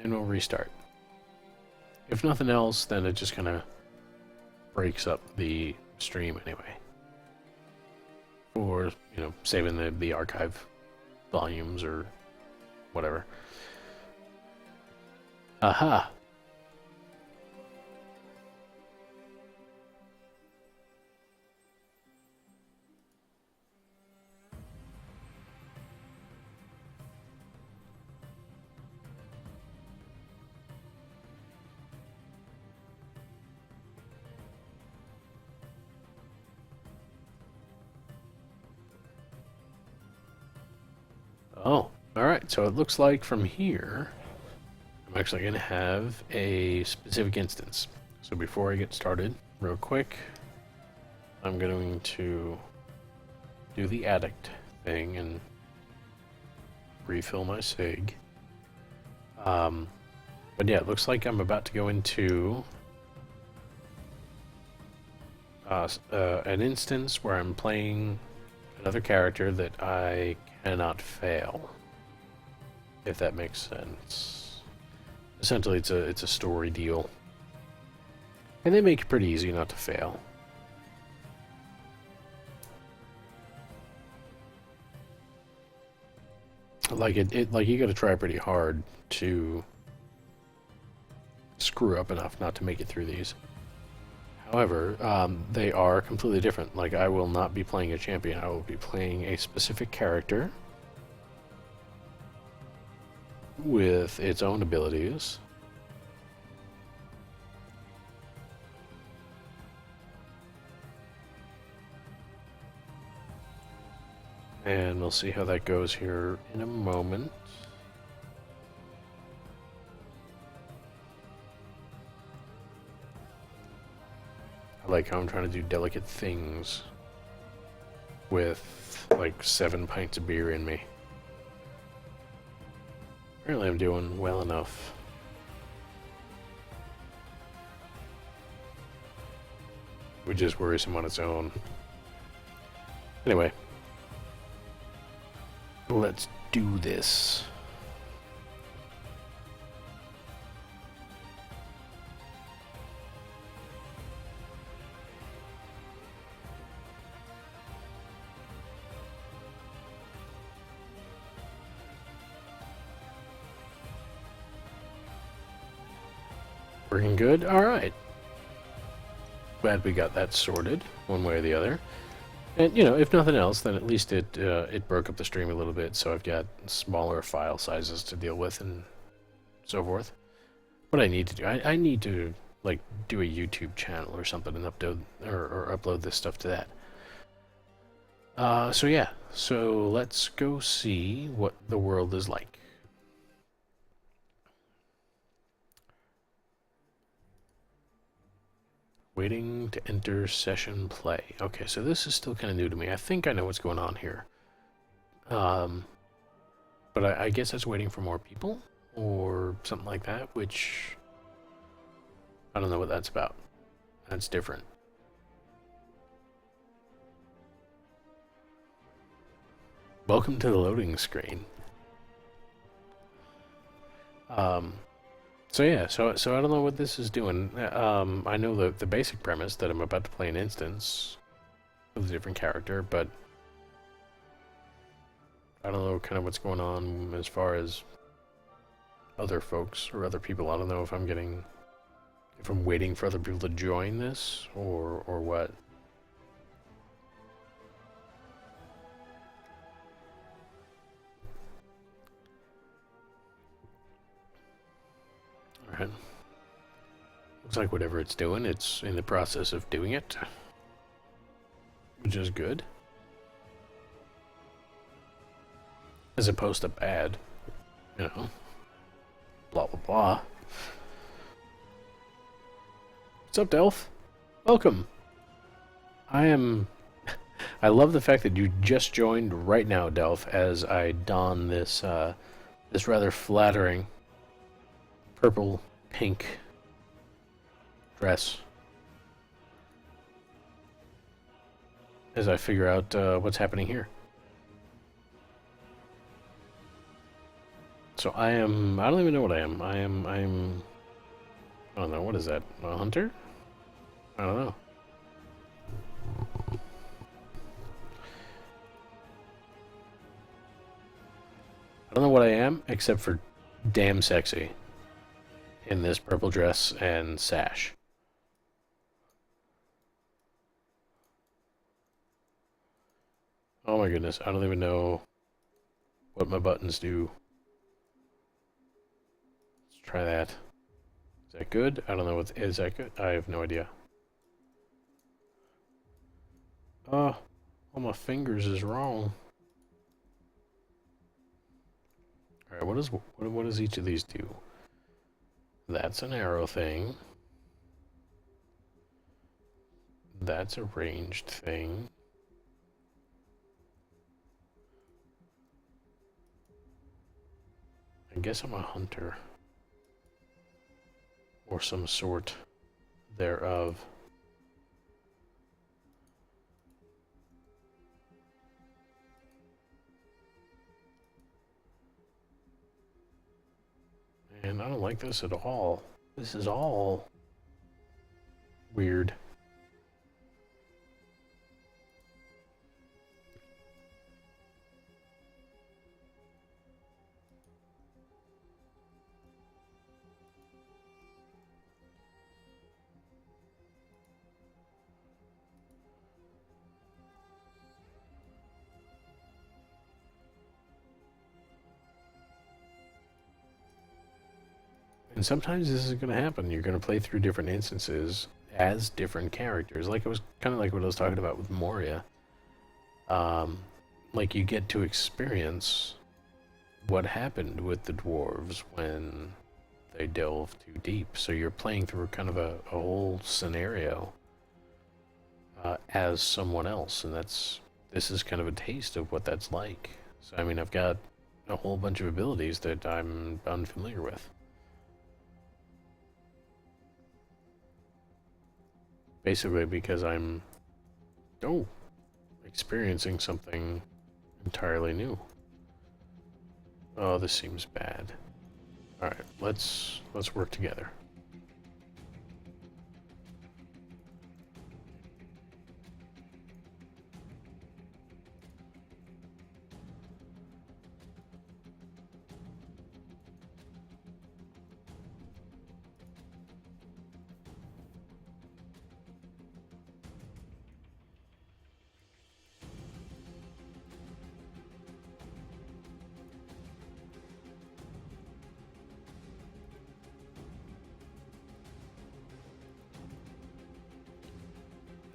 And we'll restart. If nothing else, then it just kind of breaks up the stream anyway. Or, you know, saving the archive volumes or whatever. Aha! Oh, alright, so it looks like from here, I'm actually going to have a specific instance. So before I get started, real quick, I'm going to do the addict thing and refill my SIG. But yeah, it looks like I'm about to go into an instance where I'm playing another character that I cannot fail, if that makes sense. Essentially, it's a story deal, and they make it pretty easy not to fail. Like like you got to try pretty hard to screw up enough not to make it through these. However, they are completely different. Like, I will not be playing a champion. I will be playing a specific character with its own abilities. And we'll see how that goes here in a moment. I like how I'm trying to do delicate things with like 7 pints of beer in me. Apparently I'm doing well enough. Which is worrisome on its own. Anyway. Let's do this. Working good? Alright. Glad we got that sorted, one way or the other. And, you know, if nothing else, then at least it broke up the stream a little bit, so I've got smaller file sizes to deal with and so forth. What I need to do, I need to, like, do a YouTube channel or something and upload, or upload this stuff to that. So yeah, so let's go see what the world is like. Waiting to enter session play. Okay, so this is still kind of new to me. I think I know what's going on here. But I guess that's waiting for more people or something like that, which I don't know what that's about. That's different. Welcome to the loading screen. So yeah, so I don't know what this is doing. I know the basic premise that I'm about to play an instance with a different character, but I don't know kind of what's going on as far as other folks or other people. I don't know if I'm waiting for other people to join this or what. Alright. Looks like whatever it's doing, it's in the process of doing it. Which is good. As opposed to bad. You know. Blah, blah, blah. What's up, Delph? Welcome. I love the fact that you just joined right now, Delph, as I don this, this rather flattering purple-pink dress. As I figure out what's happening here. So I don't even know what I am. I don't know, what is that? A hunter? I don't know. I don't know what I am, except for damn sexy. In this purple dress and sash. Oh my goodness, I don't even know what my buttons do. Let's try that. Is that good? I don't know what... Is that good? I have no idea. Oh, all my fingers is wrong. Alright, what does each of these do? That's an arrow thing. That's a ranged thing. I guess I'm a hunter. Or some sort thereof. And I don't like this at all. This is all weird. And sometimes this is going to happen. You're going to play through different instances as different characters. Like it was kind of like what I was talking about with Moria. Like you get to experience what happened with the dwarves when they delve too deep. So you're playing through kind of a whole scenario as someone else, and this is kind of a taste of what that's like. So I mean, I've got a whole bunch of abilities that I'm unfamiliar with. Basically because I'm experiencing something entirely new. Oh, this seems bad. Alright, let's work together.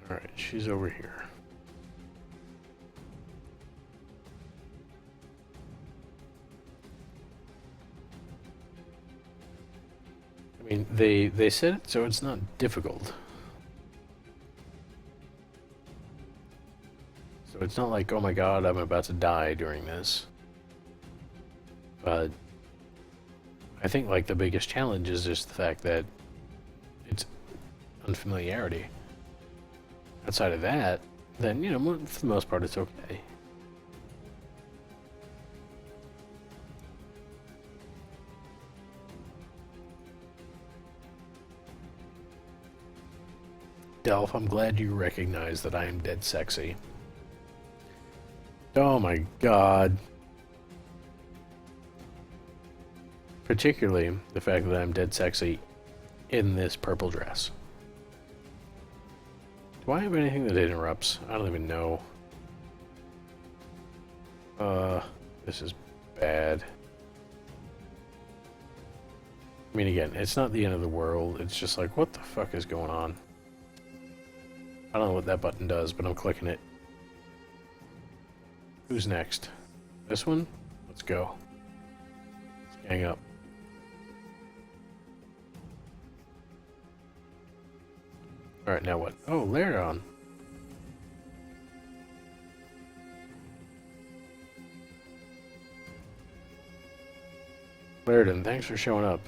Alright, she's over here. I mean, they said it so it's not difficult. So it's not like, oh my god, I'm about to die during this. But I think like the biggest challenge is just the fact that it's unfamiliarity. Outside of that, then, you know, for the most part, it's okay. Delph, I'm glad you recognize that I am dead sexy. Oh my god. Particularly the fact that I'm dead sexy in this purple dress. Do I have anything that interrupts? I don't even know. This is bad. I mean, again, it's not the end of the world. It's just like, what the fuck is going on? I don't know what that button does, but I'm clicking it. Who's next? This one? Let's go. Let's gang up. Alright, now what? Oh, Lairdon. Lairdon, thanks for showing up.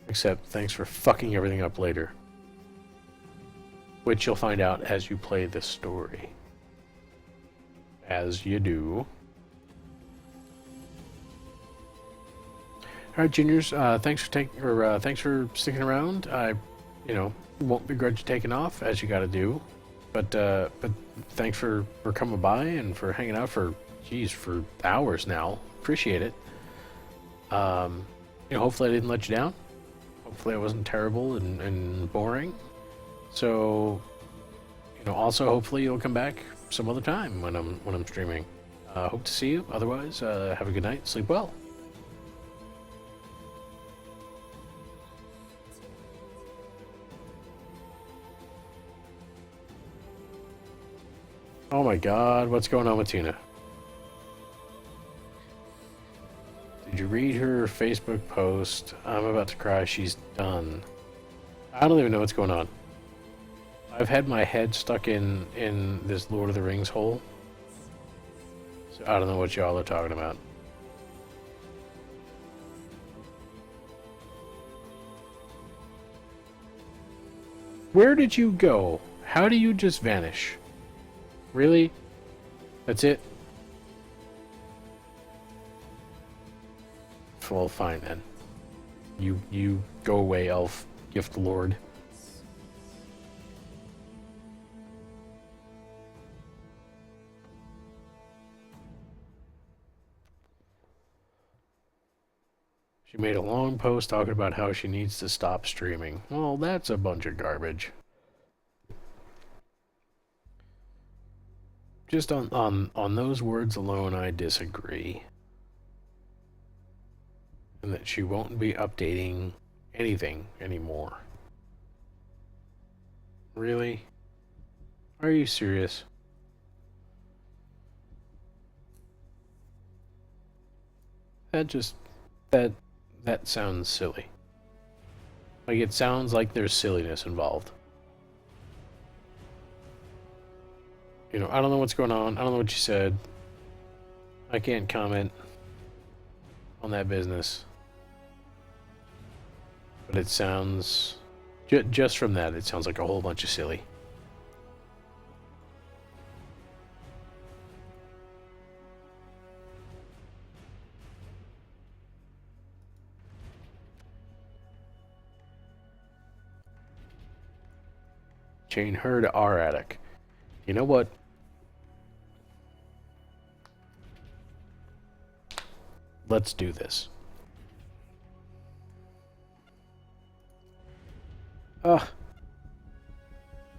Except, thanks for fucking everything up later. Which you'll find out as you play this story. As you do. All right, juniors. Thanks for sticking around. I, won't begrudge you taking off as you got to do, but thanks for coming by and for hanging out for for hours now. Appreciate it. Hopefully I didn't let you down. Hopefully I wasn't terrible and boring. So, also hopefully you'll come back some other time when I'm streaming. Hope to see you. Otherwise, have a good night. Sleep well. Oh my God, what's going on with Tina? Did you read her Facebook post? I'm about to cry. She's done. I don't even know what's going on. I've had my head stuck in this Lord of the Rings hole. So I don't know what y'all are talking about. Where did you go? How do you just vanish? Really? That's it? Well, fine then. You go away, elf gift lord. She made a long post talking about how she needs to stop streaming. Well, that's a bunch of garbage. Just on those words alone, I disagree. And that she won't be updating anything anymore. Really? Are you serious? That sounds silly. Like, it sounds like there's silliness involved. I don't know what's going on. I don't know what you said. I can't comment on that business. But it sounds... just from that, it sounds like a whole bunch of silly. Chain her to our attic. You know what? Let's do this.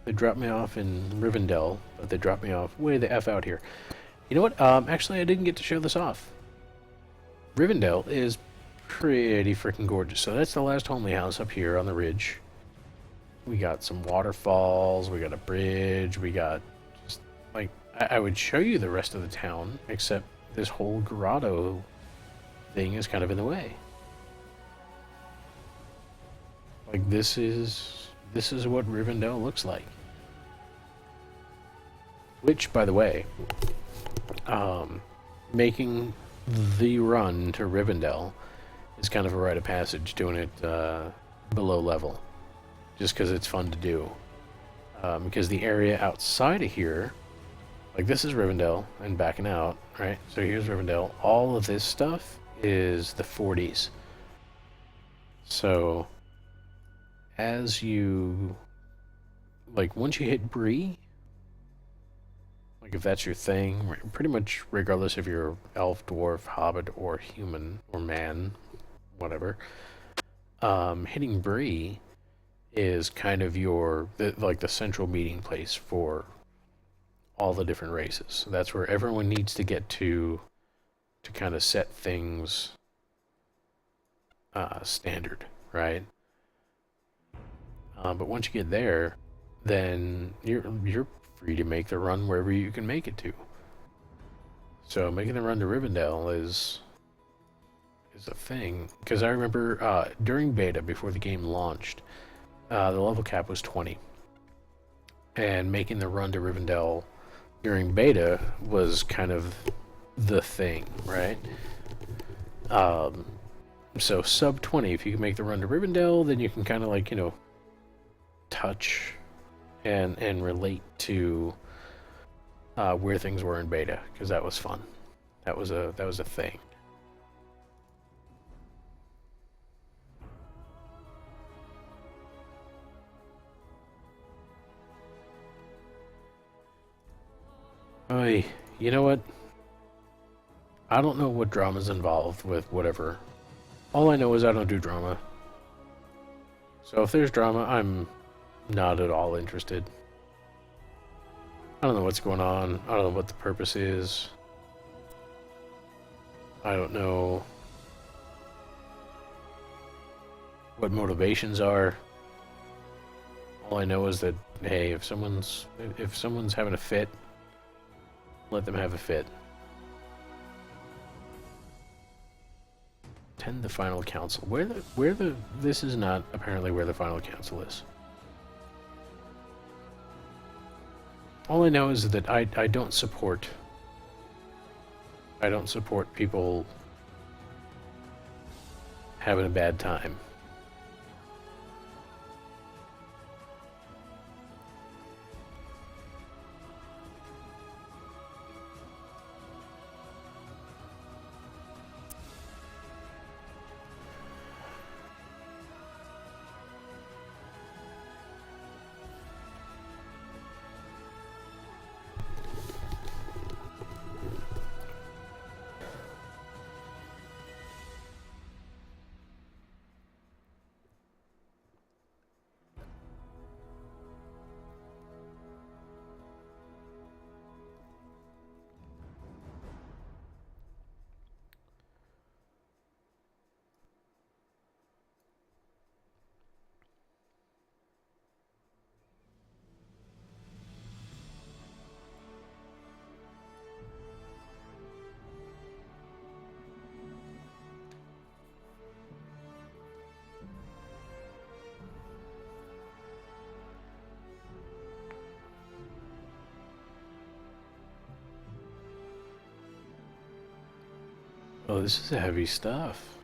They dropped me off in Rivendell, but they dropped me off way the F out here. You know what? Actually, I didn't get to show this off. Rivendell is pretty freaking gorgeous. So that's the last homely house up here on the ridge. We got some waterfalls, we got a bridge, we got just, like, I would show you the rest of the town, except this whole grotto thing is kind of in the way. Like, this is what Rivendell looks like. Which, by the way, making the run to Rivendell is kind of a rite of passage, doing it below level. Just because it's fun to do. Because the area outside of here, like, this is Rivendell and backing out, right? So here's Rivendell. All of this stuff is the 40s. So as you, like, once you hit Bree, like, if that's your thing, pretty much regardless if you're elf, dwarf, hobbit, or human, or man, whatever, hitting Bree is kind of like the central meeting place for all the different races. So that's where everyone needs to get to kind of set things standard, right? But once you get there, then you're free to make the run wherever you can make it to. So making the run to Rivendell is a thing, because I remember during beta, before the game launched, the level cap was 20, and making the run to Rivendell during beta was kind of the thing, right? So sub 20, if you can make the run to Rivendell, then you can kind of, like, touch and relate to where things were in beta, because that was fun. That was a thing. Oy, you know what? I don't know what drama's involved with whatever. All I know is I don't do drama. So if there's drama, I'm not at all interested. I don't know what's going on. I don't know what the purpose is. I don't know what motivations are. All I know is that, hey, if someone's having a fit, let them have a fit. Attend the final council. This is not apparently where the final council is. All I know is that I don't support people having a bad time. Oh, this is heavy stuff.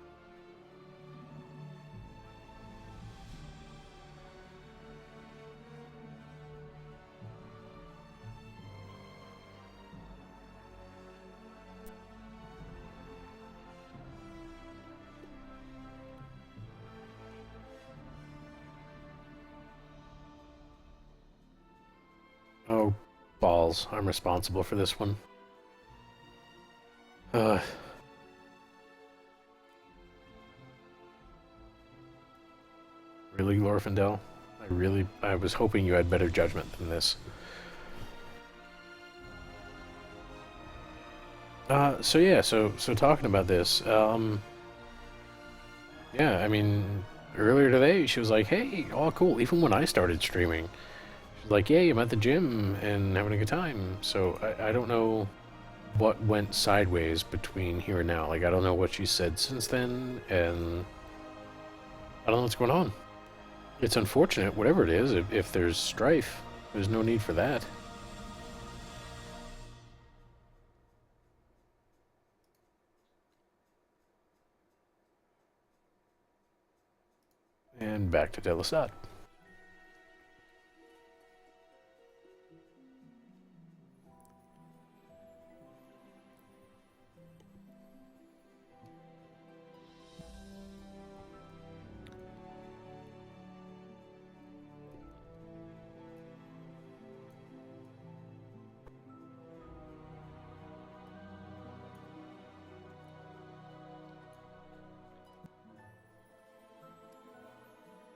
Oh, balls. I'm responsible for this one. Really, Glorfindel? I was hoping you had better judgment than this. So talking about this, yeah, I mean, earlier today she was like, hey, all cool, even when I started streaming. She's like, yeah, I'm at the gym and having a good time. So I don't know what went sideways between here and now. Like, I don't know what she said since then, and I don't know what's going on. It's unfortunate, whatever it is, if there's strife, there's no need for that. And back to Delasad.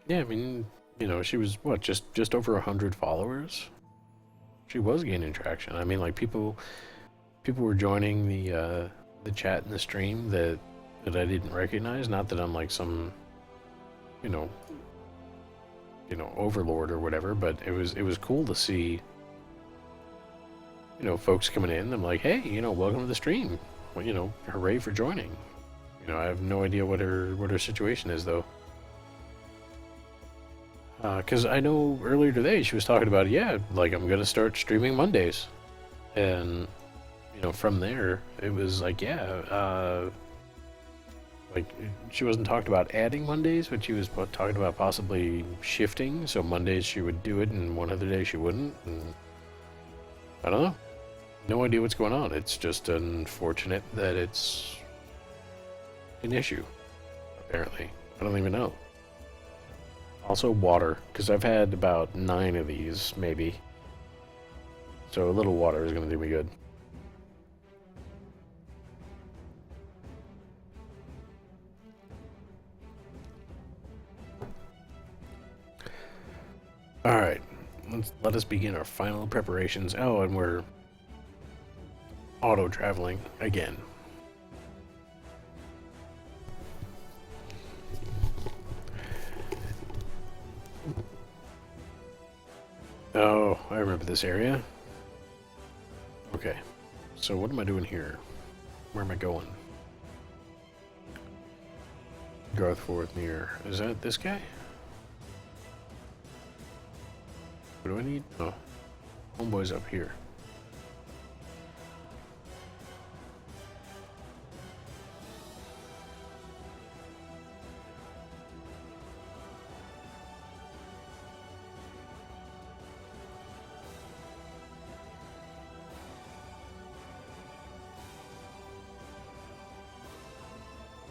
Yeah, I mean, you know, she was what, just over 100 followers. She was gaining traction. I mean, like people were joining the chat and the stream that I didn't recognize. Not that I'm like some, you know, overlord or whatever, but it was cool to see, you know, folks coming in. I'm like, hey, you know, welcome to the stream. Well, you know, hooray for joining. You know, I have no idea what her situation is though. Because I know earlier today she was talking about, yeah, like I'm gonna start streaming Mondays, and you know, from there it was like, yeah, like she wasn't talking about adding Mondays, but she was talking about possibly shifting. So Mondays she would do it, and one other day she wouldn't. And I don't know, no idea what's going on. It's just unfortunate that it's an issue. Apparently, I don't even know. Also water, because I've had about 9 of these, maybe. So a little water is going to do me good. Alright, let us begin our final preparations. Oh, and we're auto-traveling again. Oh, I remember this area. Okay, so what am I doing here? Where am I going? Garthforth near. Is that this guy? What do I need? Oh, homeboy's up here.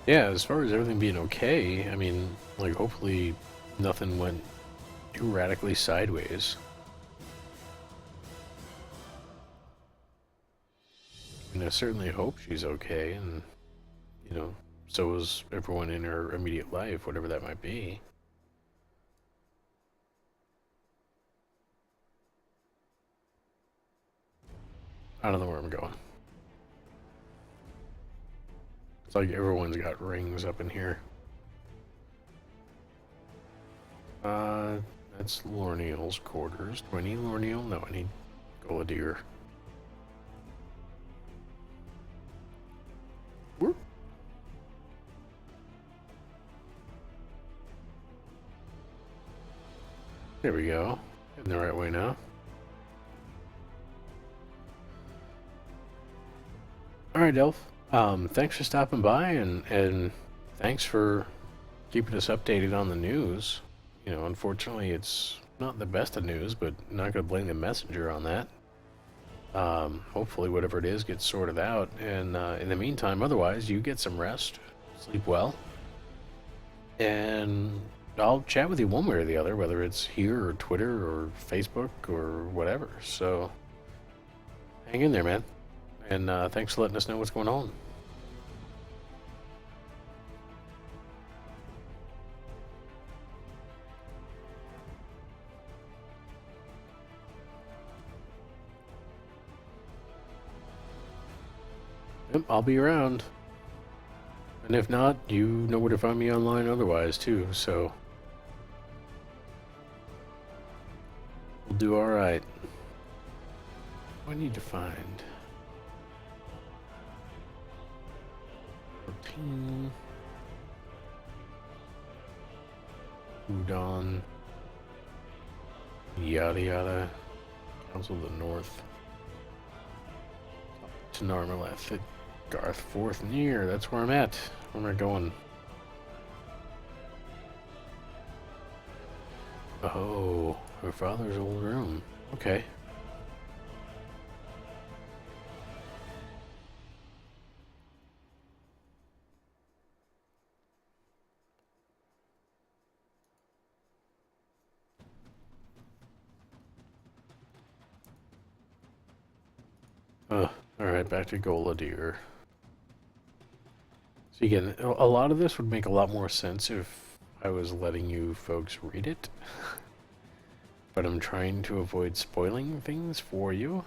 Yeah, as far as everything being okay, I mean, like, hopefully nothing went too radically sideways. I mean, I certainly hope she's okay, and, you know, so is everyone in her immediate life, whatever that might be. I don't know where I'm going. It's like everyone's got rings up in here. That's Lorneal's quarters. Do I need Lorneal? No, I need Gullidir. Whoop. There we go. Heading the right way now. Alright, Elf. Thanks for stopping by, and thanks for keeping us updated on the news. You know, unfortunately, it's not the best of news, but not going to blame the messenger on that. Hopefully, whatever it is gets sorted out, and in the meantime, otherwise, you get some rest, sleep well, and I'll chat with you one way or the other, whether it's here or Twitter or Facebook or whatever. So, hang in there, man. And thanks for letting us know what's going on. Yep, I'll be around. And if not, you know where to find me online otherwise, too, so we'll do alright. What do I need to find? 14. Udon. Yada yada. Council of the North. Narmaleth. Garthforth near. That's where I'm at. Where am I going? Oh, her father's old room. Okay. Alright, back to Gullidir. So again, a lot of this would make a lot more sense if I was letting you folks read it. But I'm trying to avoid spoiling things for you.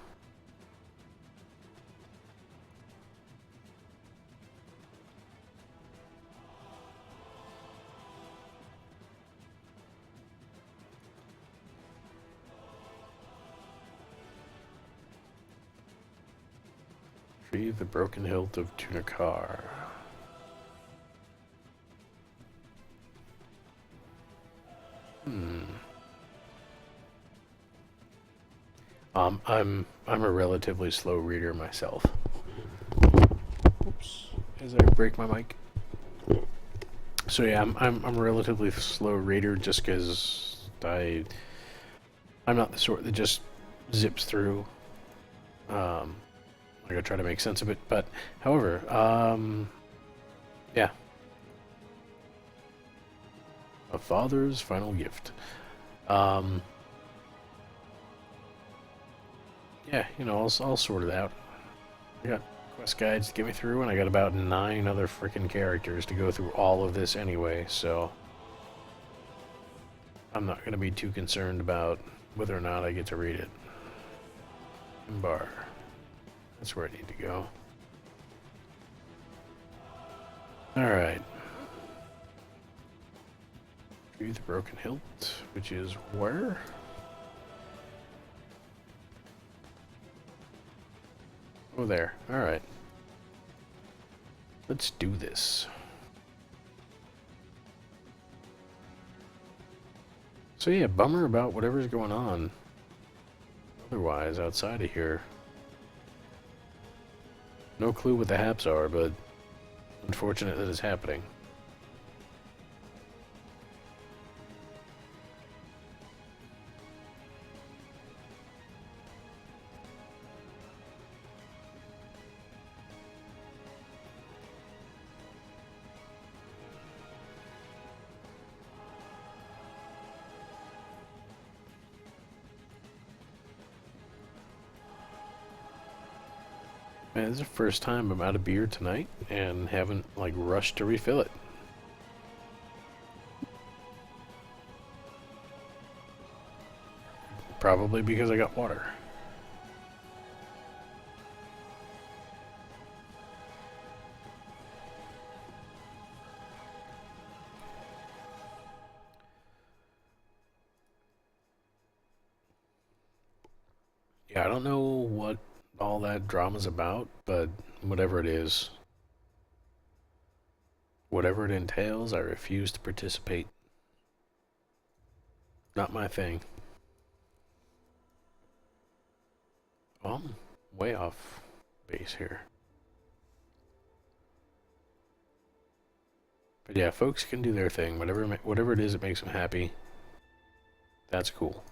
Retrieve the broken hilt of Tunikar. I'm a relatively slow reader myself. Oops, as I break my mic. So yeah, I'm a relatively slow reader just because I'm not the sort that just zips through. I gotta try to make sense of it, but however, yeah. A father's final gift. Yeah, you know, I'll sort it out. I got quest guides to get me through, and I got about 9 other freaking characters to go through all of this anyway, so I'm not going to be too concerned about whether or not I get to read it. Bar. That's where I need to go. Alright. Through the Broken Hilt, which is where? Oh, there. Alright. Let's do this. So yeah, bummer about whatever's going on. Otherwise, outside of here. No clue what the haps are, but unfortunate that it's happening. Man, this is the first time I'm out of beer tonight and haven't, like, rushed to refill it. Probably because I got water. Yeah, I don't know what all that drama's about, but whatever it is, whatever it entails, I refuse to participate. Not my thing. Well, I'm way off base here. But yeah, folks can do their thing. Whatever it is that makes them happy, that's cool.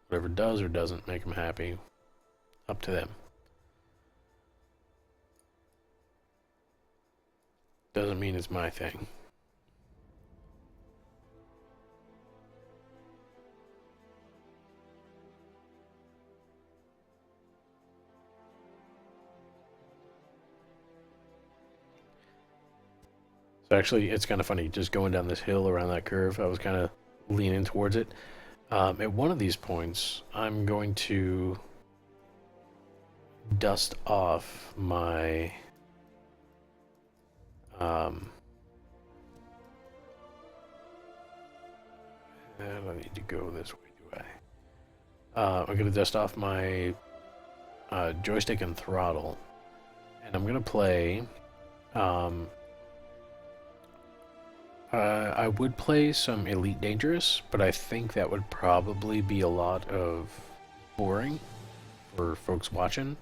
Whatever does or doesn't make them happy, up to them. Doesn't mean it's my thing. So actually, it's kind of funny, just going down this hill around that curve, I was kind of leaning towards it. At one of these points, I'm going to dust off my I don't need to go this way, do I? I'm going to dust off my joystick and throttle, and I'm going to play. I would play some Elite Dangerous, but I think that would probably be a lot of boring for folks watching.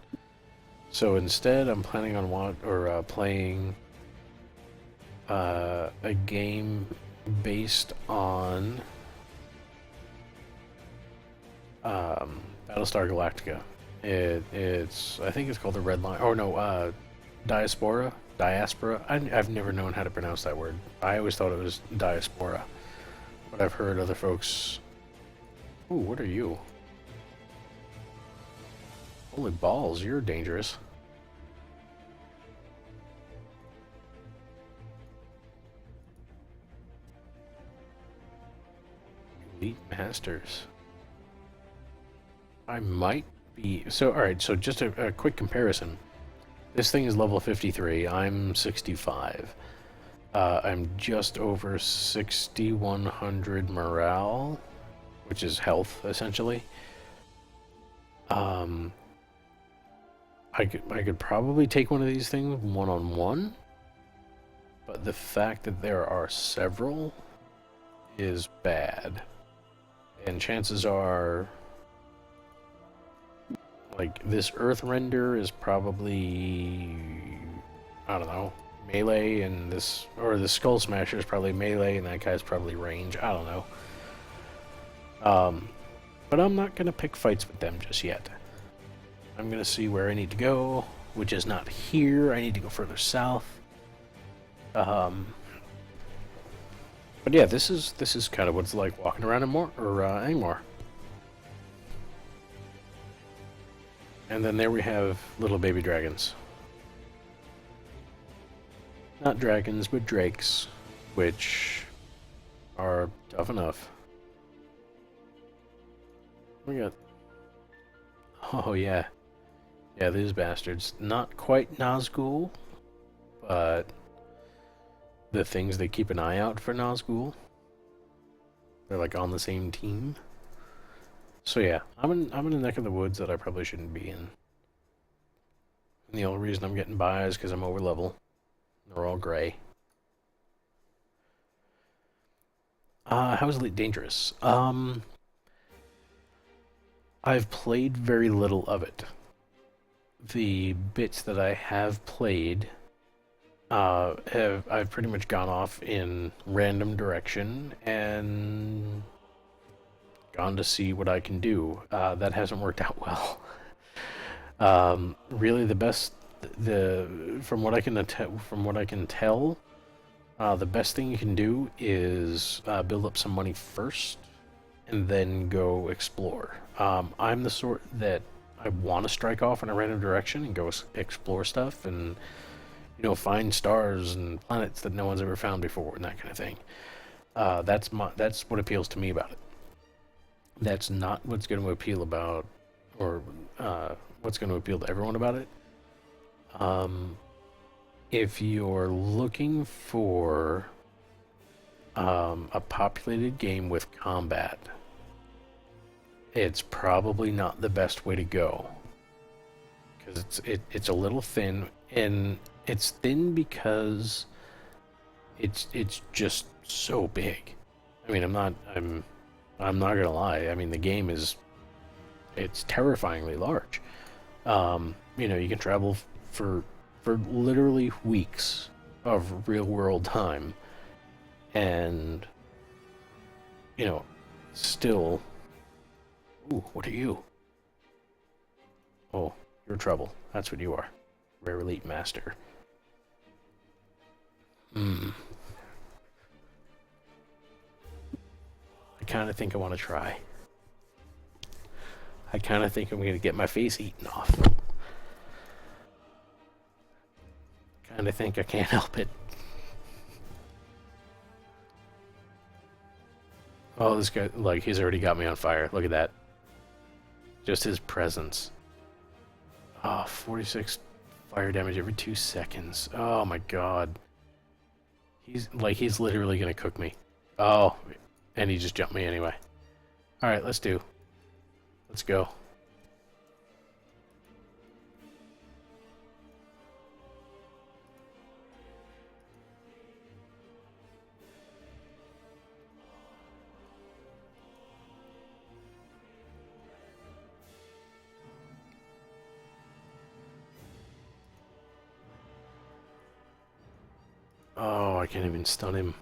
So instead, I'm planning on playing a game based on Battlestar Galactica. It's I think it's called the Red Line. Oh no, Diaspora. I've never known how to pronounce that word. I always thought it was Diaspora, but I've heard other folks. Ooh, what are you? Holy balls, you're dangerous. Elite Masters. I might be... So, alright, so just a quick comparison. This thing is level 53. I'm 65. I'm just over 6,100 morale, which is health, essentially. I could probably take one of these things one-on-one, but the fact that there are several is bad. And chances are, like, this Earthrender is probably, I don't know, melee, and this, or the Skull Smasher is probably melee, and that guy's probably range. I don't know. But I'm not going to pick fights with them just yet. I'm going to see where I need to go, which is not here. I need to go further south. But yeah, this is kind of what it's like walking around in Angmar. And then there we have little baby dragons. Not dragons, but drakes, which are tough enough. We got... Oh, yeah. Yeah, these bastards. Not quite Nazgul, but the things that keep an eye out for Nazgul. They're like on the same team. So yeah, I'm in a neck of the woods that I probably shouldn't be in. And the only reason I'm getting by is because I'm over level. They're all gray. How is Elite dangerous? I've played very little of it. The bits that I have played, I've pretty much gone off in random direction and gone to see what I can do. That hasn't worked out well. Really, from what I can tell, the best thing you can do is build up some money first, and then go explore. I'm the sort that I want to strike off in a random direction and go explore stuff, and find stars and planets that no one's ever found before, and that kind of thing. That's what appeals to me about it. That's not what's going to appeal about, or what's going to appeal to everyone about it. If you're looking for a populated game with combat, it's probably not the best way to go, because it's a little thin, and it's thin because it's just so big. I mean, I'm not gonna lie. I mean, the game it's terrifyingly large. You can travel for literally weeks of real world time, and still. Ooh, what are you? Oh, you're trouble. That's what you are. Rare Elite Master. I kind of think I want to try. I kind of think I'm going to get my face eaten off. Kind of think I can't help it. Oh, this guy, he's already got me on fire. Look at that. Just his presence. Oh, 46 fire damage every 2 seconds. Oh my god. He's literally gonna cook me. Oh, and he just jumped me anyway. Alright, let's go. Oh, I can't even stun him.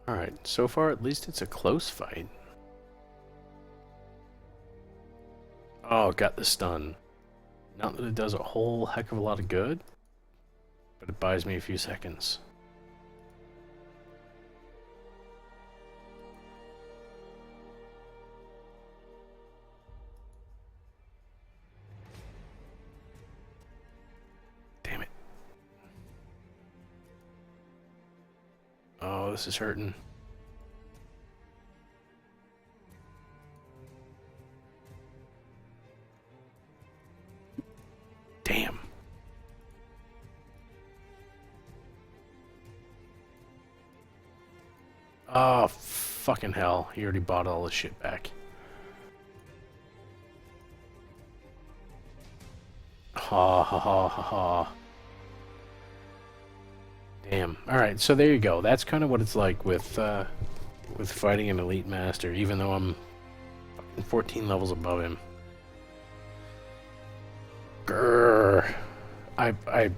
Alright, so far at least it's a close fight. Oh, got the stun. Not that it does a whole heck of a lot of good, but it buys me a few seconds. Damn it. Oh, this is hurting. Damn. Oh, fucking hell. He already bought all the shit back. Ha ha ha ha ha. Damn. Alright, so there you go. That's kind of what it's like with fighting an elite master, even though I'm 14 levels above him. Grrr. I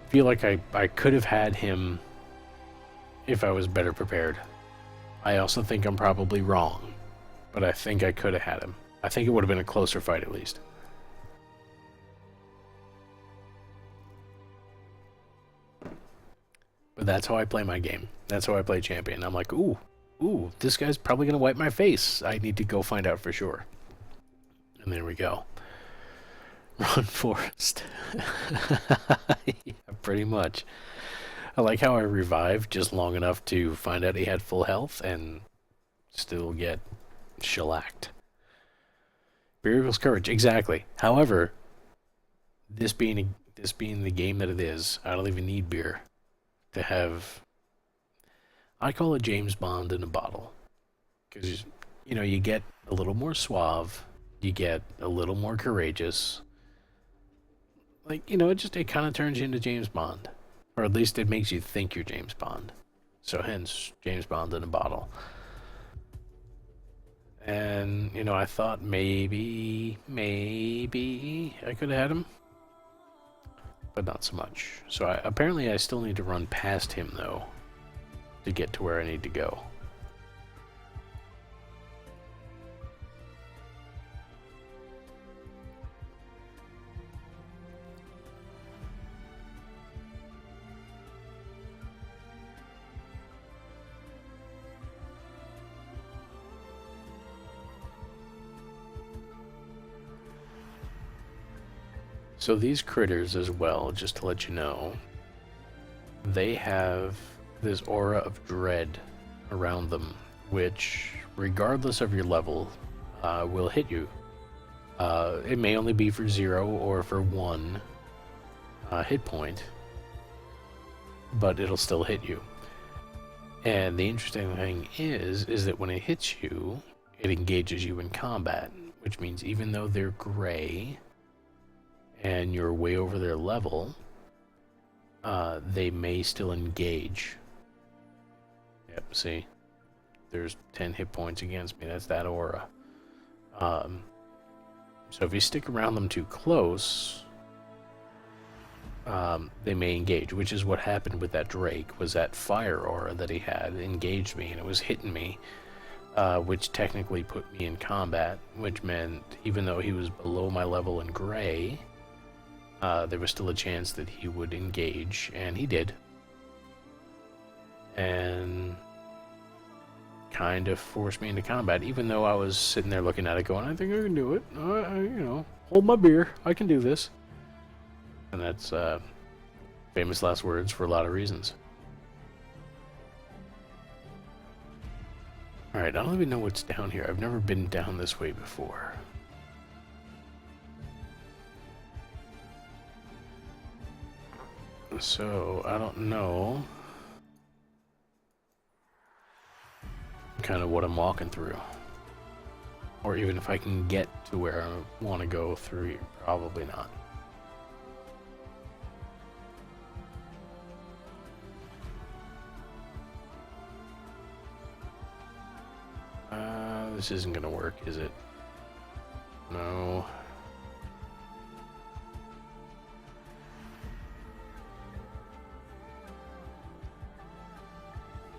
feel like I could have had him if I was better prepared. I also think I'm probably wrong, but I think I could have had him. I think it would have been a closer fight at least. But that's how I play my game. That's how I play champion. I'm like, ooh, this guy's probably going to wipe my face. I need to go find out for sure. And there we go. Run, Forest. Yeah, pretty much. I like how I revived just long enough to find out he had full health and still get shellacked. Beer equals courage, exactly. However, this being the game that it is, I don't even need beer to have. I call it James Bond in a bottle, because you get a little more suave, you get a little more courageous. Like it kind of turns you into James Bond, or at least it makes you think you're James Bond. So hence James Bond in a bottle. And I thought maybe I could have had him, but not so much. So apparently I still need to run past him though to get to where I need to go. So these critters as well, just to let you know, they have this aura of dread around them, which, regardless of your level, will hit you. It may only be for 0 or for 1 hit point, but it'll still hit you. And the interesting thing is that when it hits you, it engages you in combat, which means even though they're gray and you're way over their level, they may still engage. Yep, see? There's 10 hit points against me. That's that aura. So if you stick around them too close, they may engage, which is what happened with that Drake, was that fire aura that he had engaged me, and it was hitting me, which technically put me in combat, which meant even though he was below my level in gray, there was still a chance that he would engage, and he did. And kind of forced me into combat, even though I was sitting there looking at it going, I think I can do it. Hold my beer. I can do this. And that's famous last words for a lot of reasons. Alright, I don't even know what's down here. I've never been down this way before. So, I don't know kind of what I'm walking through. Or even if I can get to where I want to go through here. Probably not. This isn't gonna work, is it? No.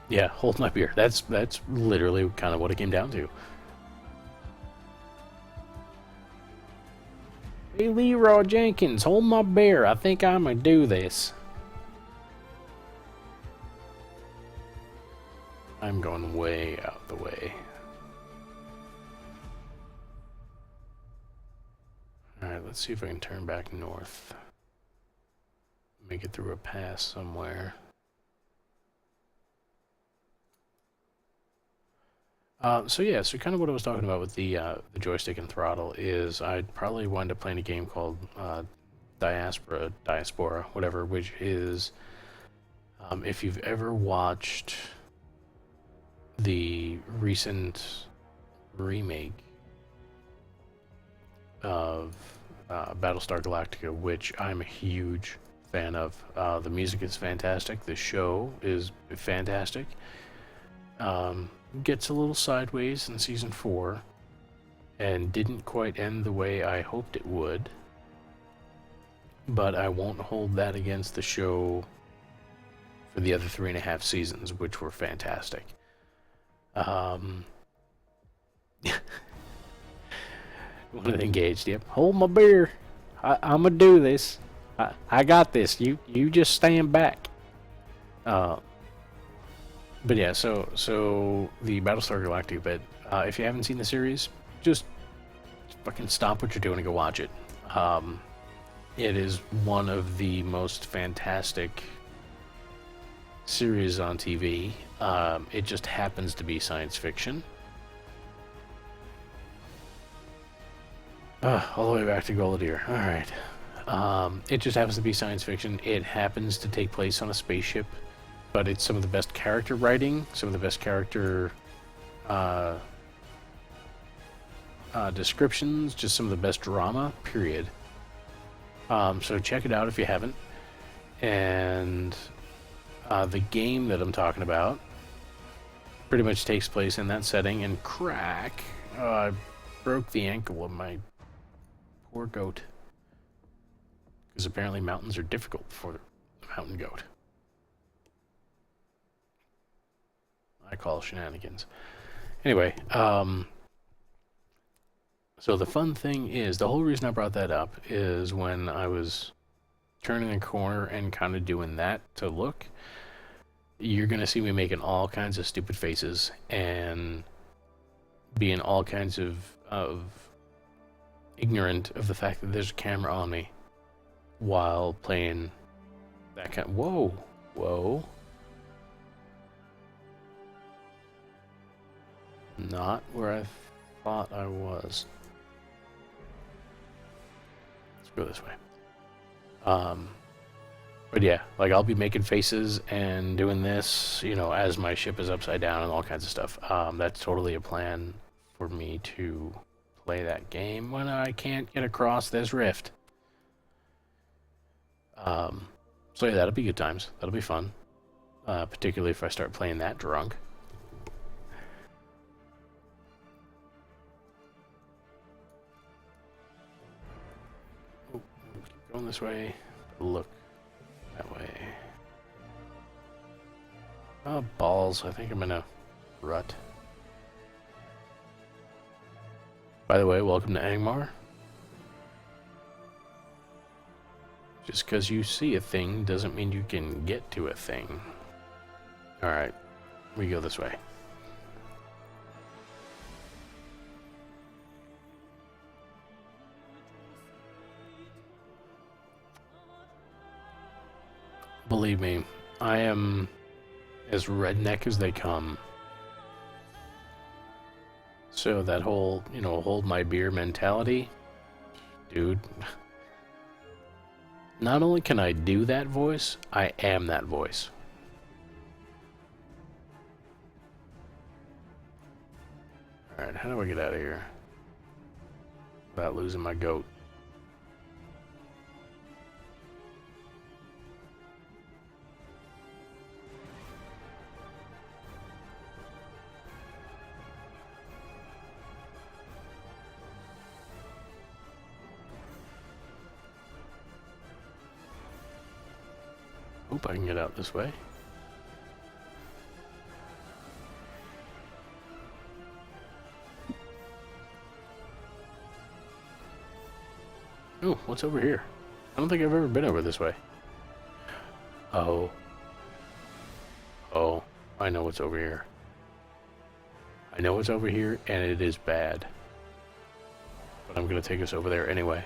Yeah, hold my beer. That's literally kind of what it came down to. Hey, Leroy Jenkins, hold my beer. I think I'm gonna do this. I'm going way out the way. Alright, let's see if I can turn back north. Make it through a pass somewhere. So kind of what I was talking about with the joystick and throttle is I'd probably wind up playing a game called Diaspora, whatever, which is, if you've ever watched the recent remake of Battlestar Galactica, which I'm a huge fan of. The music is fantastic. The show is fantastic. Gets a little sideways in season 4 and didn't quite end the way I hoped it would. But I won't hold that against the show for the other 3.5 seasons, which were fantastic. One of the engaged, yep. Hold my beer. I'm gonna do this. I got this. You just stand back. But yeah, so the Battlestar Galactica bit. If you haven't seen the series, just fucking stop what you're doing and go watch it. It is one of the most fantastic series on TV. It just happens to be science fiction. All the way back to Goladier. Alright. It just happens to be science fiction. It happens to take place on a spaceship, but it's some of the best character writing, some of the best character descriptions, just some of the best drama, period. So check it out if you haven't. And the game that I'm talking about pretty much takes place in that setting. And crack, I broke the ankle of my poor goat. Because apparently mountains are difficult for the mountain goat. I call shenanigans. Anyway, so the fun thing is, the whole reason I brought that up is when I was turning the corner and kind of doing that to look, you're going to see me making all kinds of stupid faces and being all kinds of ignorant of the fact that there's a camera on me while playing that kind of... Whoa. Not where I thought I was. Go this way. But yeah, like I'll be making faces and doing this, you know, as my ship is upside down and all kinds of stuff. That's totally a plan for me to play that game when I can't get across this rift. So yeah, that'll be good times. That'll be fun. Particularly if I start playing that drunk. Going this way, look that way. Oh, balls. I think I'm in a rut. By the way, welcome to Angmar. Just because you see a thing doesn't mean you can get to a thing. Alright, we go this way. Believe me, I am as redneck as they come. So that whole, you know, hold my beer mentality, dude. Not only can I do that voice, I am that voice. Alright, how do I get out of here without losing my goat? Hope I can get out this way. Oh, what's over here? I don't think I've ever been over this way. Oh. Oh, I know what's over here. I know what's over here, and it is bad. But I'm going to take us over there anyway.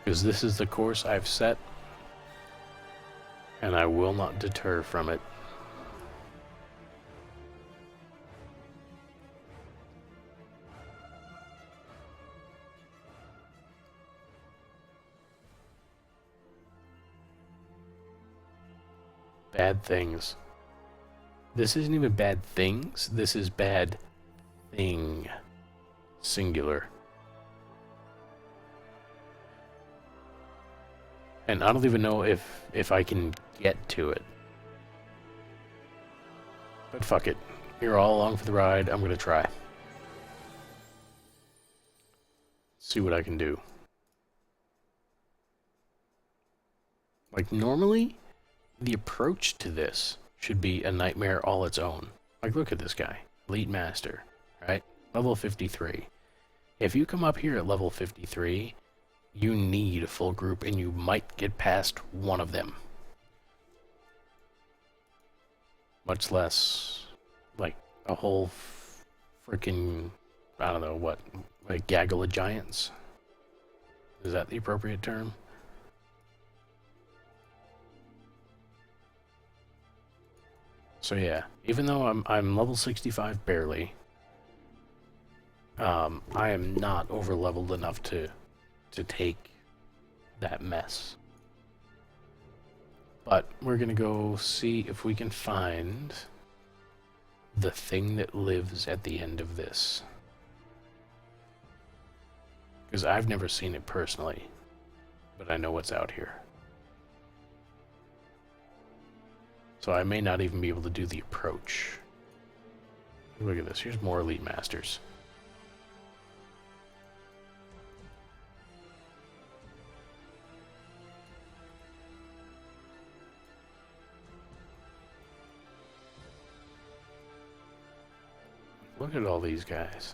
Because this is the course I've set. And I will not deter from it. Bad things. This isn't even bad things. This is bad thing. Singular. And I don't even know if I can get to it. But fuck it. You're all along for the ride. I'm gonna try. See what I can do. Like, normally, the approach to this should be a nightmare all its own. Like, look at this guy. Elite Master, right? Level 53. If you come up here at level 53, you need a full group, and you might get past one of them. Much less, like, a whole freaking, I don't know what, like, gaggle of giants? Is that the appropriate term? So yeah, even though I'm level 65 barely, I am not over leveled enough to take that mess. But we're gonna go see if we can find the thing that lives at the end of this. Because I've never seen it personally, but I know what's out here. So I may not even be able to do the approach. Look at this, here's more Elite Masters. Look at all these guys.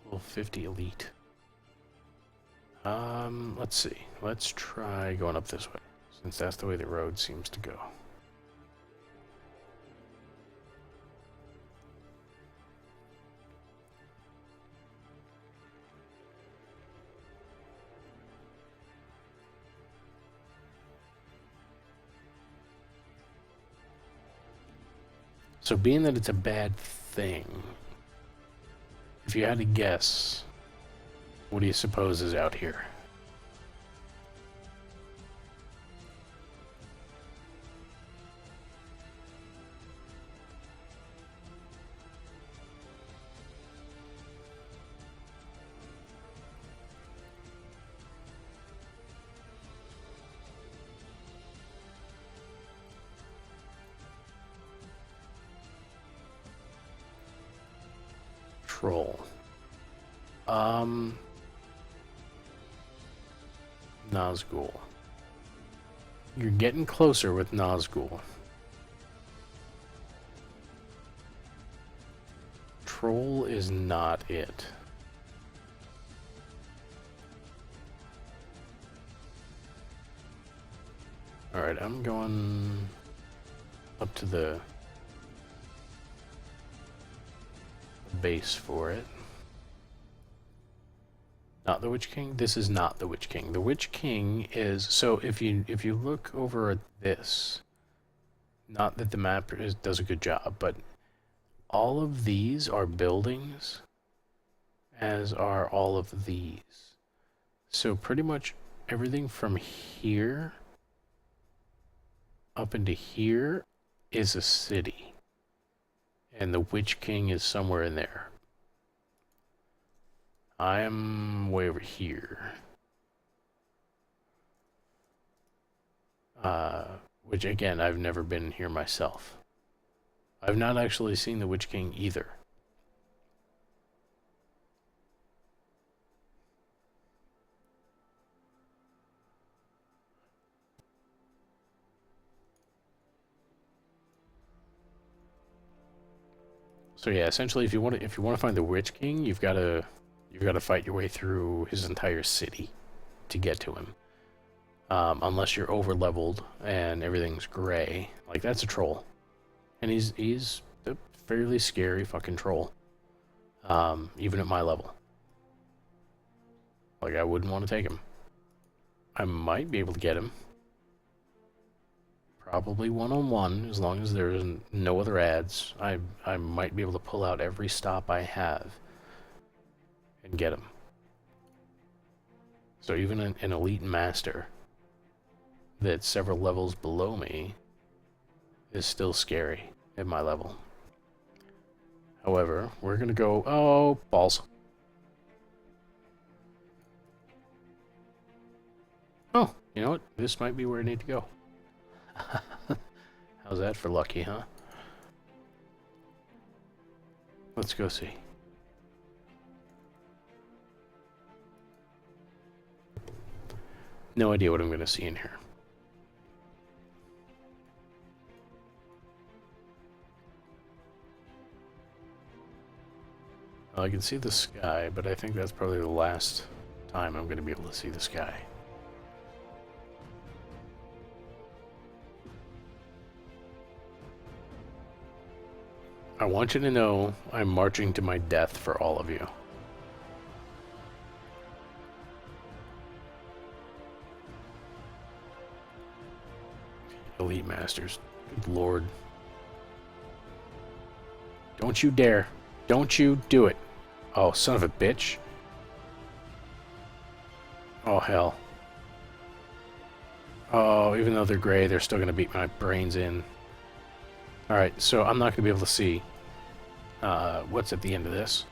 Level 50 Elite. Let's see. Let's try going up this way, since that's the way the road seems to go. So being that it's a bad thing, if you had to guess, what do you suppose is out here? Troll. Nazgul. You're getting closer with Nazgul. Troll is not it. Alright, I'm going up to the base for it. Not the Witch King? This is not the Witch King. The Witch King is... So if you look over at this, not that the map does a good job, but all of these are buildings, as are all of these. So pretty much everything from here up into here is a city. And the Witch King is somewhere in there. I'm way over here. Which again, I've never been here myself. I've not actually seen the Witch King either. So yeah, essentially, if you want to find the Witch King, you've got to fight your way through his entire city to get to him. Unless you're over leveled and everything's gray, like that's a troll, and he's a fairly scary fucking troll. Even at my level, like I wouldn't want to take him. I might be able to get him. Probably one-on-one, as long as there's no other ads. I might be able to pull out every stop I have and get him. So even an elite master that's several levels below me is still scary at my level. However, we're gonna go... Oh, balls. You know what? This might be where I need to go. How's that for lucky, huh? Let's go see. No idea what I'm going to see in here. Well, I can see the sky, but I think that's probably the last time I'm going to be able to see the sky. I want you to know I'm marching to my death for all of you. Elite Masters. Good lord. Don't you dare. Don't you do it. Oh, son of a bitch. Oh, hell. Oh, even though they're gray, they're still going to beat my brains in. Alright, so I'm not going to be able to see what's at the end of this.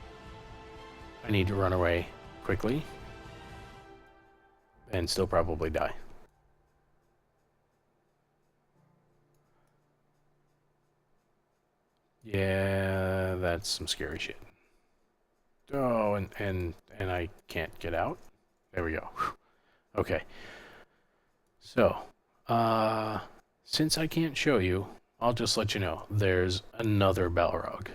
I need to run away quickly. And still probably die. Yeah, that's some scary shit. Oh, and I can't get out? There we go. Whew. Okay. So, since I can't show you, I'll just let you know. There's another Balrog.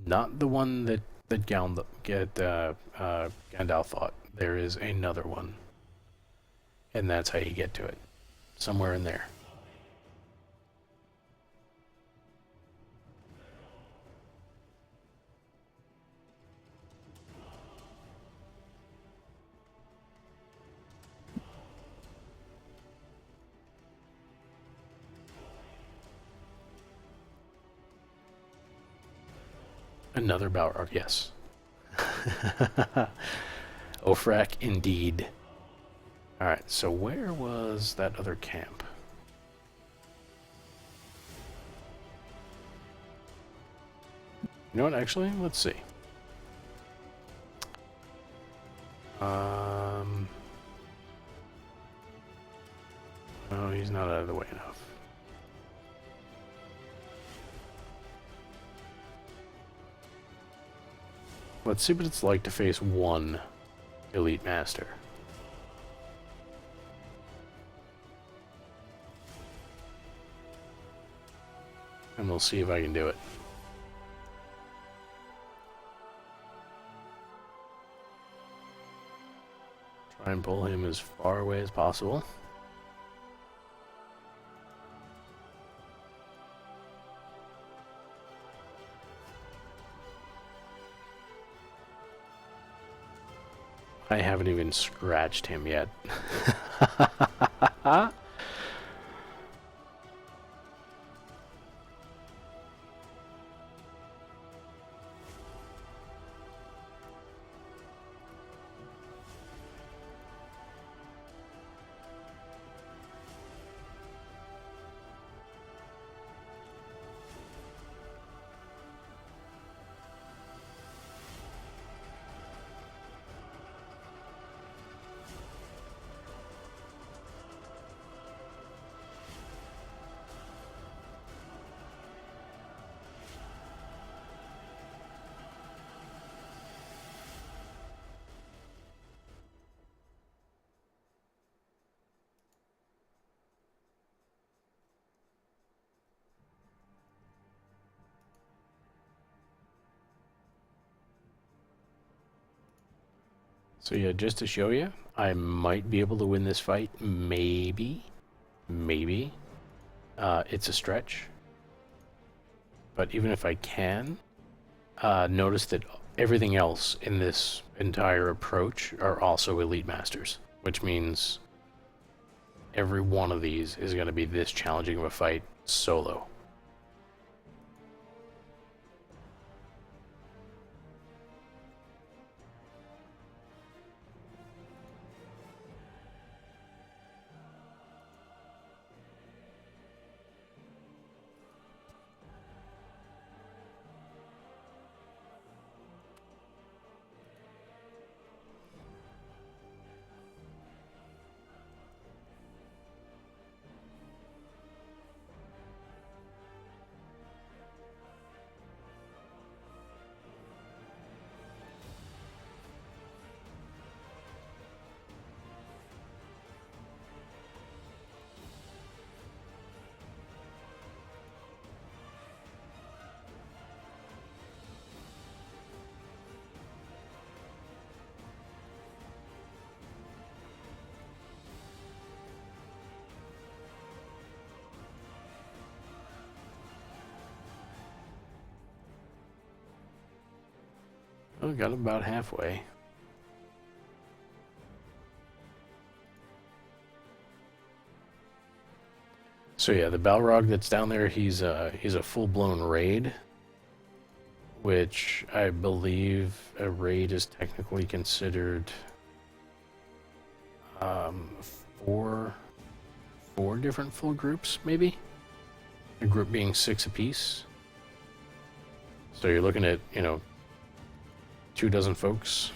Not the one that Gandalf thought. There is another one. And that's how you get to it. Somewhere in there. Another Balrog, yes. Ofrak, indeed. Alright, so where was that other camp? You know what, actually, let's see. Oh, he's not out of the way enough. Let's see what it's like to face one Elite Master. And we'll see if I can do it. Try and pull him as far away as possible. I haven't even scratched him yet. So yeah, just to show you, I might be able to win this fight. Maybe. Maybe. It's a stretch. But even if I can, notice that everything else in this entire approach are also Elite Masters. Which means every one of these is going to be this challenging of a fight solo. Oh, got about halfway. So yeah, the Balrog that's down there, he's a full-blown raid, which I believe a raid is technically considered um, four different full groups, maybe? A group being 6 apiece. So you're looking at, 24 folks.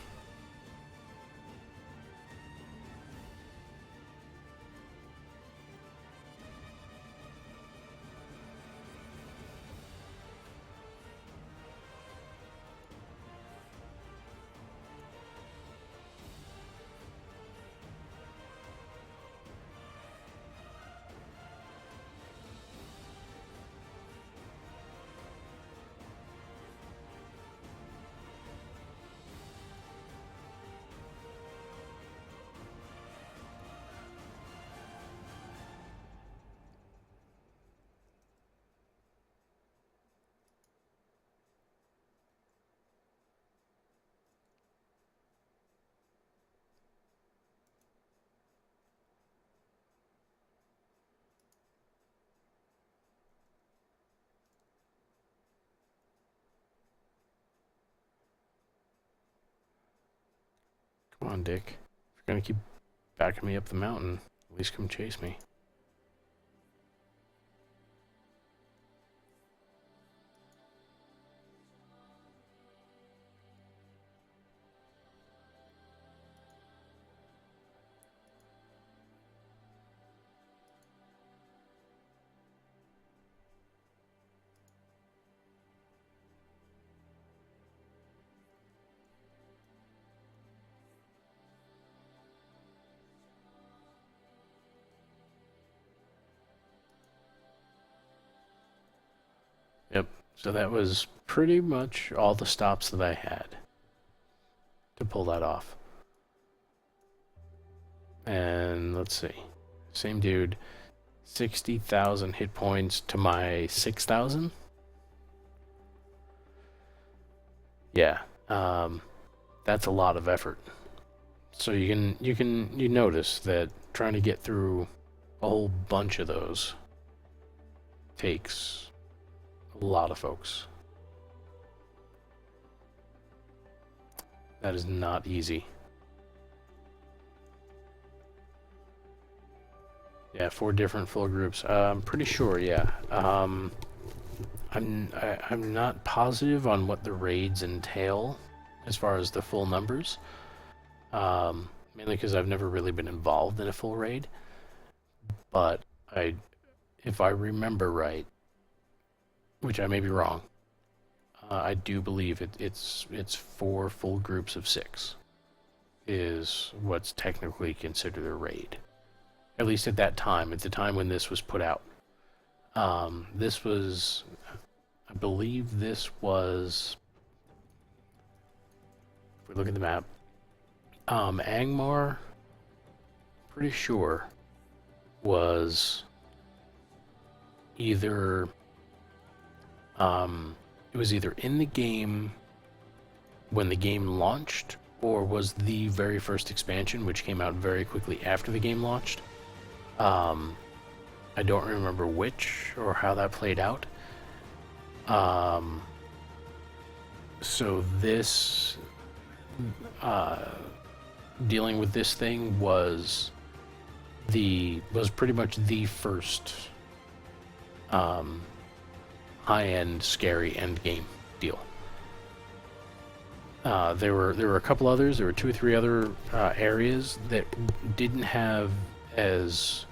Come on, Dick. If you're gonna keep backing me up the mountain, at least come chase me. Yep. So that was pretty much all the stops that I had to pull that off. And let's see. Same dude. 60,000 hit points to my 6,000. Yeah. That's a lot of effort. So you notice that trying to get through a whole bunch of those takes a lot of folks. That is not easy. Yeah, 4 different full groups. I'm pretty sure, yeah. I'm not positive on what the raids entail as far as the full numbers. Mainly because I've never really been involved in a full raid. But if I remember right, which I may be wrong, I do believe it's 4 full groups of 6 is what's technically considered a raid. At least at that time, at the time when this was put out. This was, I believe this was, if we look at the map, Angmar, pretty sure, was either, it was either in the game when the game launched, or was the very first expansion, which came out very quickly after the game launched. I don't remember which or how that played out. So this, dealing with this thing was pretty much the first high-end scary end game deal. There were a couple others. There were 2 or 3 other areas that didn't have as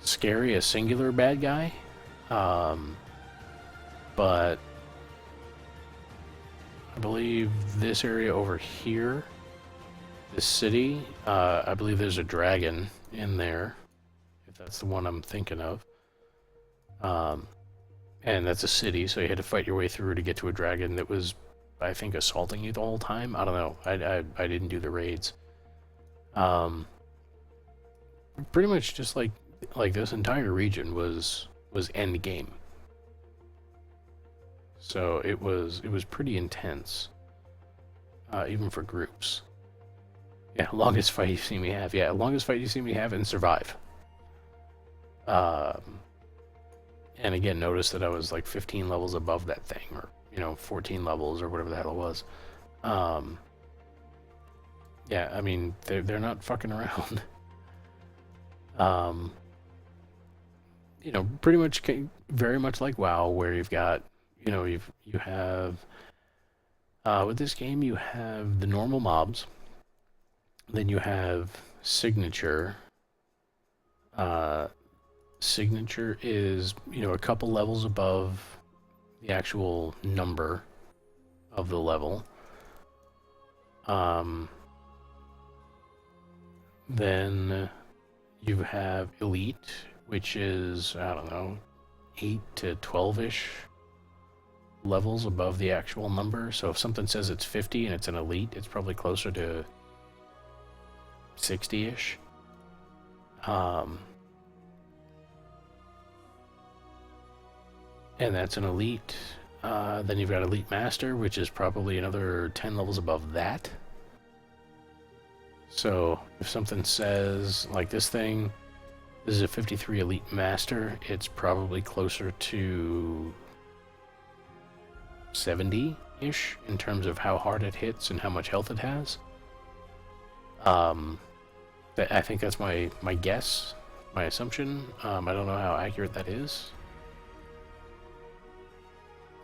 scary a singular bad guy, but I believe this area over here, this city, I believe there's a dragon in there, if that's the one I'm thinking of. And that's a city, so you had to fight your way through to get to a dragon that was, I think, assaulting you the whole time. I don't know. I didn't do the raids. Pretty much just like this entire region was end game. So it was pretty intense. even for groups. Yeah, longest fight you've seen me have. Yeah, longest fight you've seen me have and survive. And again, notice that I was like 15 levels above that thing, or 14 levels, or whatever the hell it was. Yeah, I mean, they're not fucking around. Pretty much very much like WoW, where you've got, you have with this game you have the normal mobs, then you have signature. Signature is, a couple levels above the actual number of the level. Then you have elite, which is, I don't know, 8 to 12-ish levels above the actual number. So if something says it's 50 and it's an elite, it's probably closer to 60-ish. And that's an elite. Then you've got Elite Master, which is probably another 10 levels above that. So if something says, like this is a 53 Elite Master, it's probably closer to 70-ish in terms of how hard it hits and how much health it has. I think that's my guess, my assumption. I don't know how accurate that is.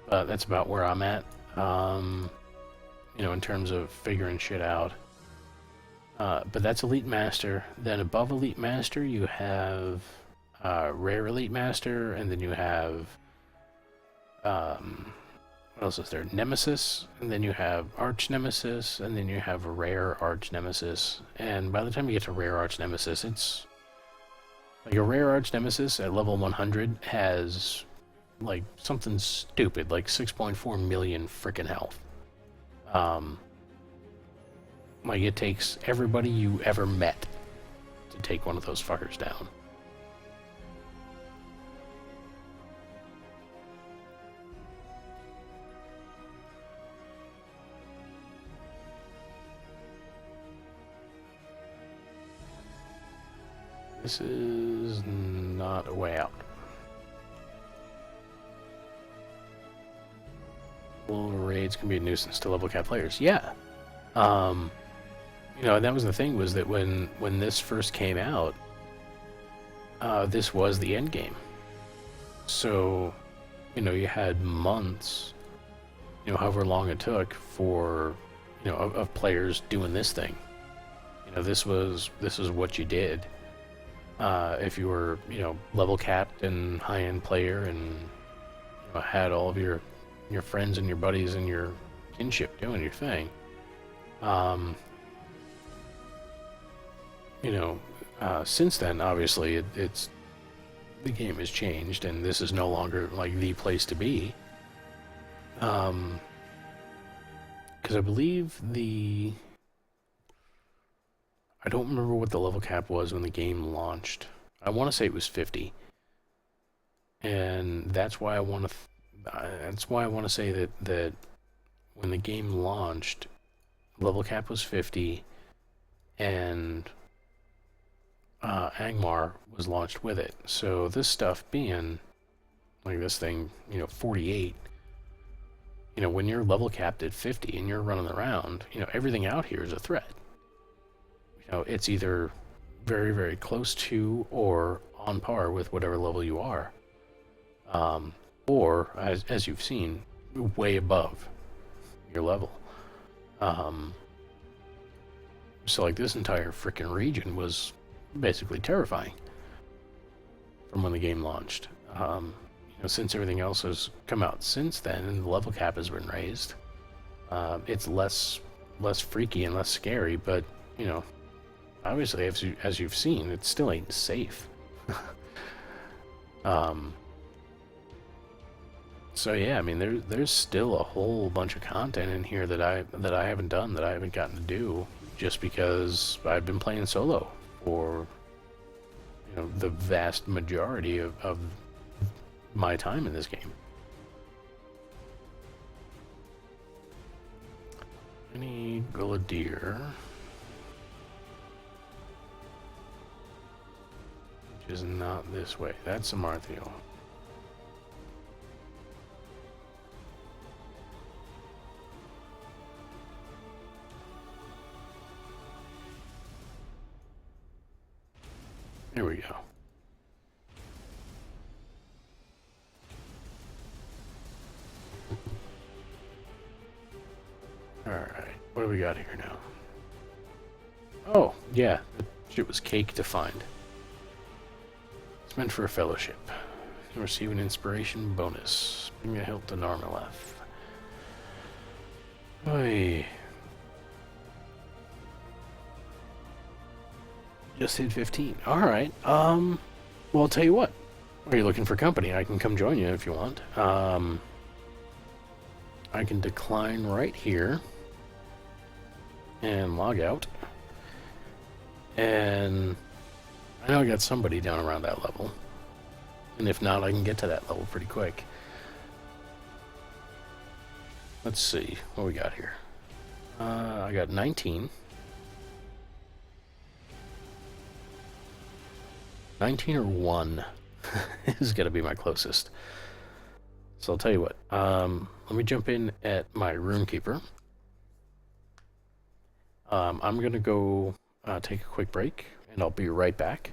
But that's about where I'm at, in terms of figuring shit out. But that's Elite Master. Then above Elite Master, you have Rare Elite Master, and then you have, what else is there? Nemesis, and then you have Arch Nemesis, and then you have a Rare Arch Nemesis. And by the time you get to Rare Arch Nemesis, it's like a Rare Arch Nemesis at level 100 has like something stupid, like 6.4 million freaking health. Like it takes everybody you ever met to take one of those fuckers down. This is not a way out. Well, raids can be a nuisance to level cap players. Yeah. And that was the thing, was that when this first came out, this was the end game. So, you had months, however long it took for, of players doing this thing. This was what you did. If you were, level capped and high-end player and had all of your friends and your buddies and your kinship doing your thing. Since then, obviously, the game has changed, and this is no longer like the place to be. Because I believe I don't remember what the level cap was when the game launched. I want to say it was 50, and that's why I want to say that when the game launched, level cap was 50, and Angmar was launched with it. So this stuff being like this thing, 48, when you're level capped at 50 and you're running around, everything out here is a threat. It's either very, very close to or on par with whatever level you are. Or, as you've seen, way above your level. So like this entire frickin' region was basically terrifying from when the game launched. Since everything else has come out since then and the level cap has been raised, it's less freaky and less scary, but obviously as you've seen, it still ain't safe. So yeah, I mean there's still a whole bunch of content in here that I haven't done, that I haven't gotten to do, just because I've been playing solo for the vast majority of my time in this game. I need Grenadier, which is not this way. That's Samarthio. There we go. Alright, what do we got here now? Oh, yeah, that shit was cake to find. It's meant for a fellowship. You receive an inspiration bonus. Bring a hilt to Narmaleth. Oy. Just hit 15. Alright, well, I'll tell you what. Are you looking for company? I can come join you if you want. I can decline right here and log out. And I know I got somebody down around that level. And if not, I can get to that level pretty quick. Let's see what we got here. I got 19. 19 or 1 is going to be my closest. So I'll tell you what. Let me jump in at my Runekeeper. I'm going to go take a quick break, and I'll be right back.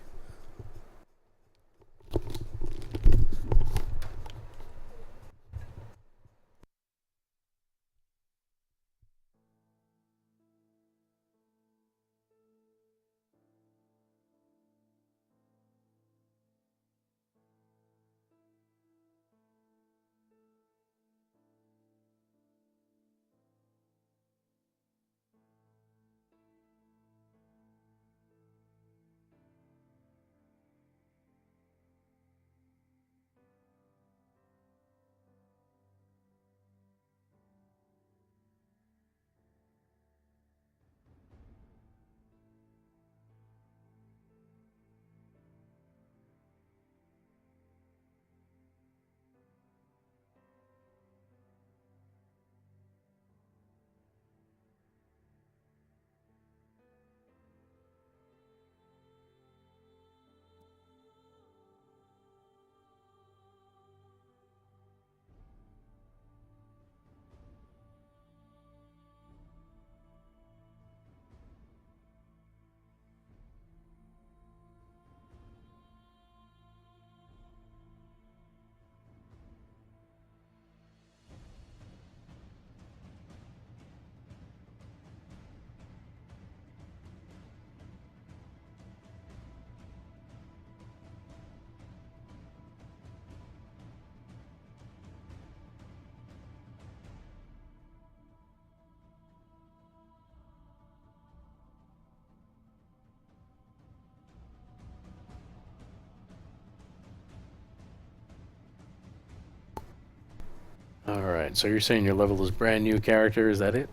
Alright, so you're saying your level is brand new character, is that it?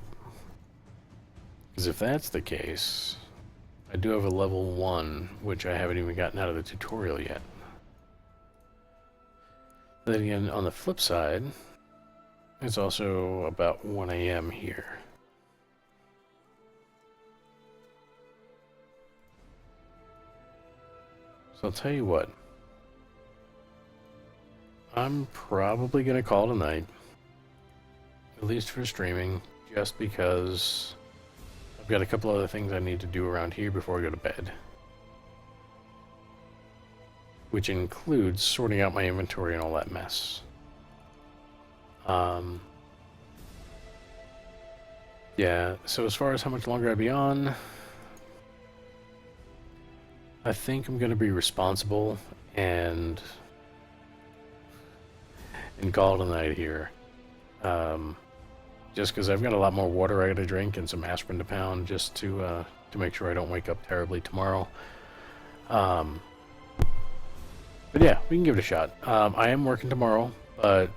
Because if that's the case, I do have a level 1, which I haven't even gotten out of the tutorial yet. Then again, on the flip side, it's also about 1 AM here. So I'll tell you what. I'm probably going to call it a night. At least for streaming, just because I've got a couple other things I need to do around here before I go to bed. Which includes sorting out my inventory and all that mess. Yeah, so as far as how much longer I'd be on, I think I'm going to be responsible and call it a night here. Just because I've got a lot more water I gotta drink and some aspirin to pound just to make sure I don't wake up terribly tomorrow. But yeah, we can give it a shot. I am working tomorrow, but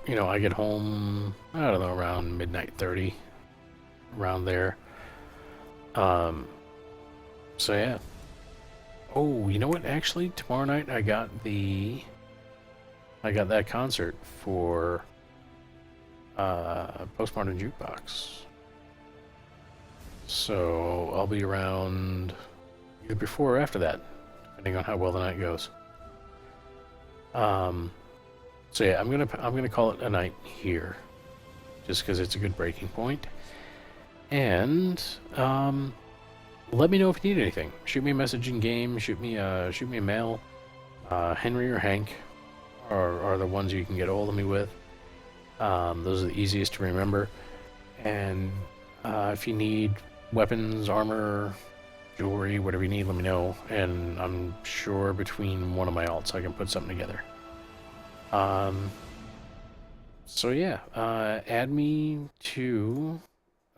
you know, I get home, I don't know, around midnight 30, around there. So yeah. Oh, you know what? Actually, tomorrow night I got that concert for Postmodern Jukebox. So I'll be around either before or after that, depending on how well the night goes. So yeah, I'm gonna call it a night here, just because it's a good breaking point. And let me know if you need anything. Shoot me a message in game. Shoot me a mail. Henry or Hank are the ones you can get a hold of me with. Those are the easiest to remember. And if you need weapons, armor, jewelry, whatever you need, let me know. And I'm sure between one of my alts I can put something together. So yeah, add me to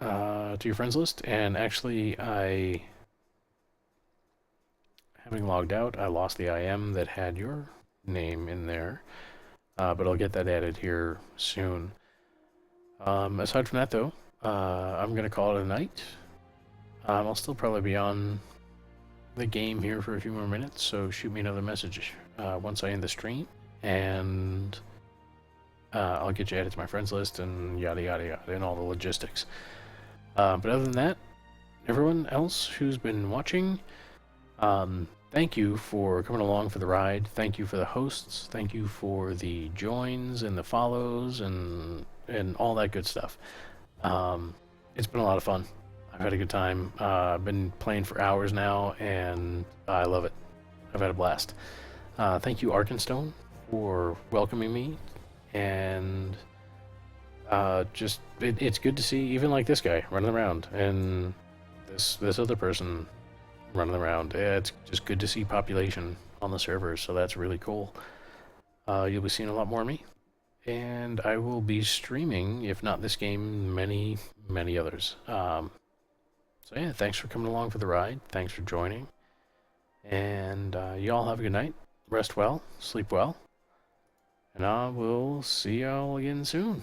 your friends list. And actually, having logged out, I lost the IM that had your name in there. But I'll get that added here soon. Aside from that, though, I'm going to call it a night. I'll still probably be on the game here for a few more minutes, so shoot me another message once I end the stream, and I'll get you added to my friends list and yada yada yada and all the logistics. But other than that, everyone else who's been watching, thank you for coming along for the ride. Thank you for the hosts. Thank you for the joins and the follows and all that good stuff. It's been a lot of fun. I've had a good time. I've been playing for hours now, and I love it. I've had a blast. Thank you, Arkenstone, for welcoming me, and it's good to see even like this guy running around, and this other person running around. It's just good to see population on the servers, so that's really cool. You'll be seeing a lot more of me, and I will be streaming, if not this game, many others. So yeah, thanks for coming along for the ride. Thanks for joining. And you all have a good night. Rest well, sleep well. And I will see y'all again soon.